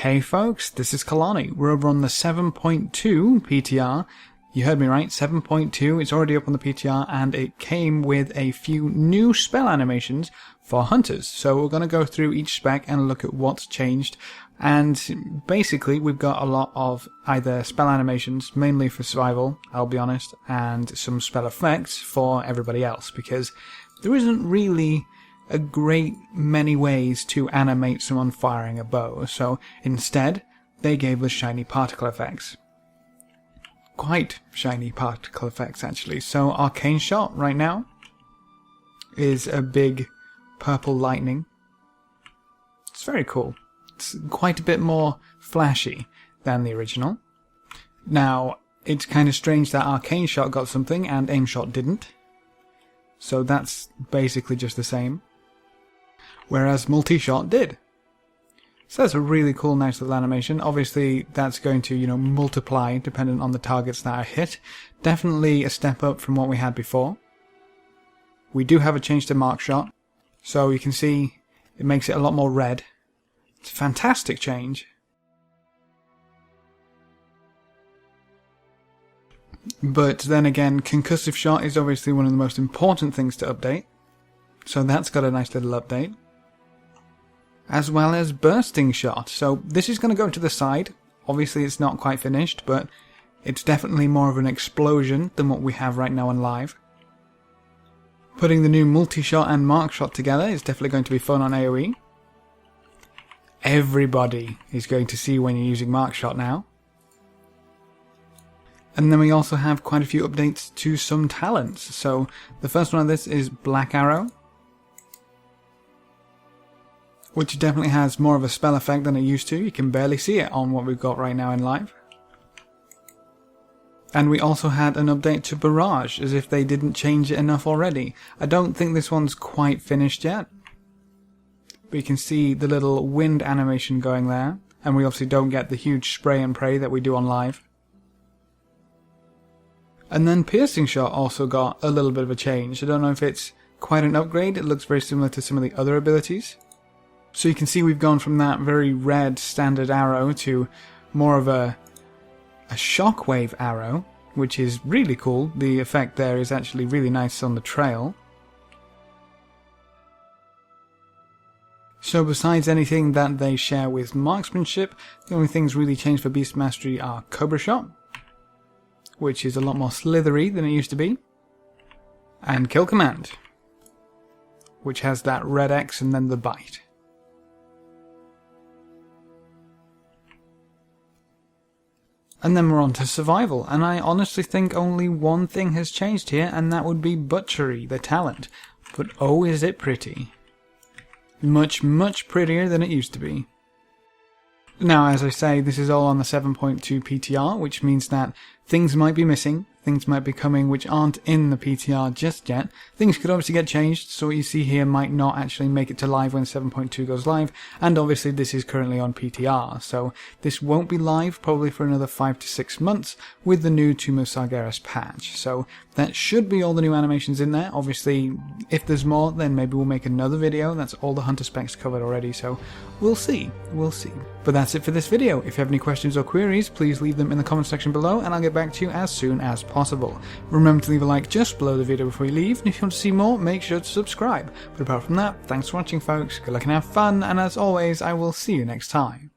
Hey folks, this is Kalani. We're over on the 7.2 PTR. You heard me right, 7.2. It's already up on the PTR and it came with a few new spell animations for hunters. So we're going to go through each spec and look at what's changed. And basically we've got a lot of either spell animations, mainly for survival, I'll be honest, and some spell effects for everybody else, because there isn't really a great many ways to animate someone firing a bow, so instead they gave us shiny particle effects. Quite shiny particle effects actually. So Arcane Shot right now is a big purple lightning. It's very cool. It's quite a bit more flashy than the original. Now, it's kind of strange that Arcane Shot got something and Aim Shot didn't. So that's basically just the same. Whereas Multi-Shot did. So that's a really cool, nice little animation. Obviously, that's going to, multiply dependent on the targets that are hit. Definitely a step up from what we had before. We do have a change to Mark Shot. So you can see it makes it a lot more red. It's a fantastic change. But then again, Concussive Shot is obviously one of the most important things to update. So that's got a nice little update. As well as Bursting Shot. So this is going to go to the side. Obviously it's not quite finished, but it's definitely more of an explosion than what we have right now on live. Putting the new Multi-Shot and Mark Shot together is definitely going to be fun on AoE. Everybody is going to see when you're using Mark Shot now. And then we also have quite a few updates to some talents. So the first one of this is Black Arrow, which definitely has more of a spell effect than it used to. You can barely see it on what we've got right now in live. And we also had an update to Barrage, as if they didn't change it enough already. I don't think this one's quite finished yet. But you can see the little wind animation going there. And we obviously don't get the huge spray and pray that we do on live. And then Piercing Shot also got a little bit of a change. I don't know if it's quite an upgrade. It looks very similar to some of the other abilities. So you can see we've gone from that very red standard arrow to more of a shockwave arrow, which is really cool. The effect there is actually really nice on the trail. So besides anything that they share with marksmanship, the only things really changed for Beast Mastery are Cobra Shot, which is a lot more slithery than it used to be, and Kill Command, which has that red X and then the bite. And then we're on to Survival, and I honestly think only one thing has changed here, and that would be Butchery, the talent. But oh, is it pretty. Much, much prettier than it used to be. Now, as I say, this is all on the 7.2 PTR, which means that things might be missing, things might be coming which aren't in the PTR just yet. Things could obviously get changed, so what you see here might not actually make it to live when 7.2 goes live, and obviously this is currently on PTR, so this won't be live probably for another 5 to 6 months with the new Tomb of Sargeras patch. So that should be all the new animations in there. Obviously, if there's more, then maybe we'll make another video. That's all the hunter specs covered already, so we'll see. But that's it for this video. If you have any questions or queries, please leave them in the comment section below, and I'll get back to you as soon as possible. Remember to leave a like just below the video before you leave, and if you want to see more, make sure to subscribe. But apart from that, thanks for watching folks, good luck and have fun, and as always, I will see you next time.